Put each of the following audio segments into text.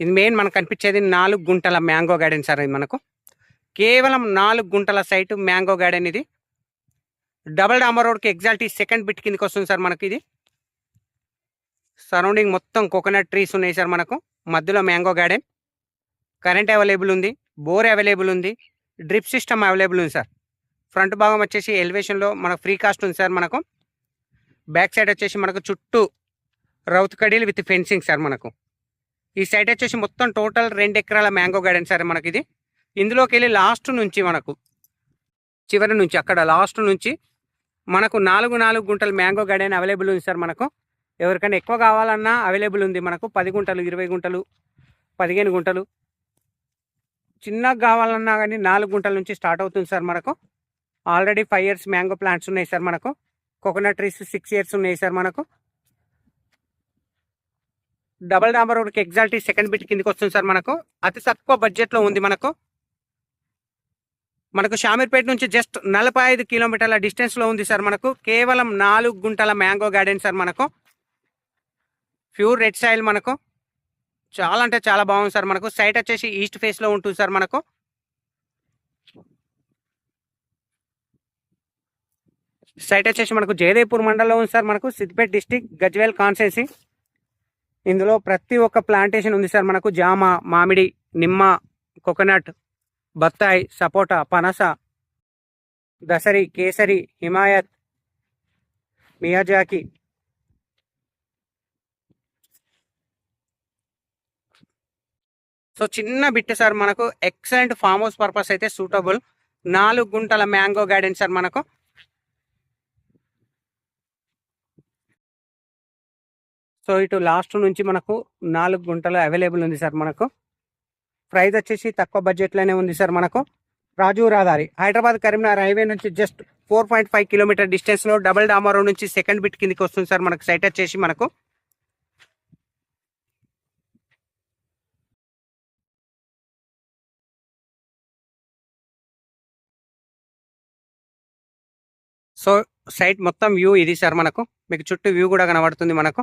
ఇది మెయిన్ మనకు కనిపించేది 4 గుంటల మ్యాంగో గార్డెన్ సార్. ఇది మనకు కేవలం 4 గుంటల సైటు మ్యాంగో గార్డెన్. ఇది డబల్ డాంబర్ రోడ్కి ఎగ్జాక్ట్ సెకండ్ బిట్ కిందకి వస్తుంది సార్ మనకి. ఇది సరౌండింగ్ మొత్తం కోకోనట్ ట్రీస్ ఉన్నాయి సార్ మనకు. మధ్యలో మ్యాంగో గార్డెన్, కరెంట్ అవైలబుల్ ఉంది, బోర్ అవైలబుల్ ఉంది, డ్రిప్ సిస్టమ్ అవైలబుల్ ఉంది సార్. ఫ్రంట్ భాగం వచ్చేసి ఎలివేషన్లో మనకు ఫ్రీ కాస్ట్ ఉంది సార్ మనకు. బ్యాక్ సైడ్ వచ్చేసి మనకు చుట్టూ రౌత్ కడీలు విత్ ఫెన్సింగ్ సార్ మనకు. ఈ సైడ్ వచ్చేసి మొత్తం టోటల్ 2 ఎకరాల మ్యాంగో గార్డెన్ సార్ మనకి. ఇది ఇందులోకి వెళ్ళి లాస్ట్ నుంచి మనకు చివరి నుంచి అక్కడ లాస్ట్ నుంచి మనకు 4 గుంటల మ్యాంగో గార్డెన్ అవైలబుల్ ఉంది సార్ మనకు. ఎవరికైనా ఎక్కువ కావాలన్నా అవైలబుల్ ఉంది మనకు. 10 గుంటలు, 20 గుంటలు, 15 గుంటలు, చిన్నగా కావాలన్నా కానీ 4 గుంటల నుంచి స్టార్ట్ అవుతుంది సార్ మనకు. ఆల్రెడీ 5 ఇయర్స్ మ్యాంగో ప్లాంట్స్ ఉన్నాయి సార్ మనకు. కోకోనట్ ట్రీస్ 6 ఇయర్స్ ఉన్నాయి సార్ మనకు. డబల్ డాంబర్ రోడ్కి ఎగ్జాక్ట్ సెకండ్ బిట్ కిందకి వస్తుంది సార్ మనకు. అతి తక్కువ బడ్జెట్లో ఉంది మనకు. షామీర్పేట నుంచి జస్ట్ 45 కిలోమీటర్ల డిస్టెన్స్లో ఉంది సార్ మనకు. కేవలం 4 గుంటల మ్యాంగో గార్డెన్ సార్ మనకు. ప్యూర్ రెడ్ సాయిల్ మనకు. చాలా అంటే చాలా బాగుంది సార్ మనకు. సైట్ వచ్చేసి ఈస్ట్ ఫేస్లో ఉంటుంది సార్ మనకు. సైట్ వచ్చేసి మనకు జయదేవ్పూర్ మండలంలో ఉంది సార్ మనకు. Siddipet district, Gajwel constituency. ఇందులో ప్రతి ఒక్క ప్లాంటేషన్ ఉంది సార్ మనకు. జామ, మామిడి, నిమ్మ, కోకోనట్, బత్తాయి, సపోటా, పనస, దసరి, కేసరి, హిమాయత్, మియాజాకి, సో చిన్న బిట్ సార్ మనకు. ఎక్సలెంట్ ఫామ్ హౌస్ పర్పస్ అయితే సూటబుల్. 4 గుంటల మ్యాంగో గార్డెన్ సార్ మనకు. సో ఇటు లాస్ట్ నుంచి మనకు 4 గుంటలు అవైలబుల్ ఉంది సార్ మనకు. ప్రైస్ వచ్చేసి తక్కువ బడ్జెట్లోనే ఉంది సార్ మనకు. రాజు రహదారి, హైదరాబాద్ కరీంనగర్ హైవే నుంచి జస్ట్ 4.5 కిలోమీటర్ డిస్టెన్స్లో డబల్ డాంబర్ రోడ్ నుంచి సెకండ్ బిట్ కిందకి వస్తుంది సార్ మనకు. సైట్ వచ్చేసి మనకు సో సైట్ మొత్తం వ్యూ ఇది సార్ మనకు. మీకు చుట్టూ వ్యూ కూడా కనబడుతుంది మనకు.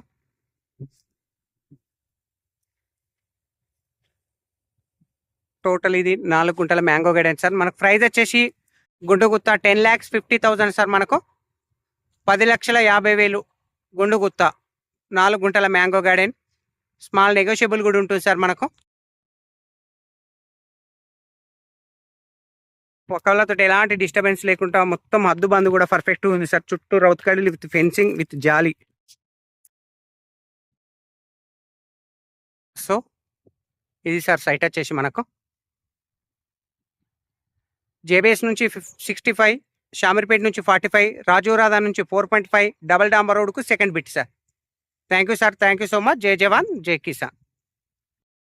టోటల్ ఇది 4 గుంటల మ్యాంగో గార్డెన్ సార్ మనకు. ప్రైస్ వచ్చేసి గుండుగుత్త 10,50,000 సార్ మనకు. 10,50,000 గుండుగుత్త 4 గుంటల మ్యాంగో గార్డెన్. స్మాల్ నెగోషియబుల్ కూడా ఉంటుంది సార్ మనకు. ఒకళ్ళతో ఎలాంటి డిస్టర్బెన్స్ లేకుండా మొత్తం హద్దు బంద్ కూడా పర్ఫెక్ట్ ఉంది సార్. చుట్టూ రౌత్ కడీలు విత్ ఫెన్సింగ్ విత్ జాలి. సో ఇది సార్ సైట్ వచ్చేసి మనకు. జేబీఎస్ నుంచి 65, షామీర్పేట నుంచి 45, రాజు రాధా నుంచి 4.5, డబల్ డాంబర్ రోడ్కు second bit sir. Thank you sir. Thank you so much. జై జవాన్, జై కిసాన్.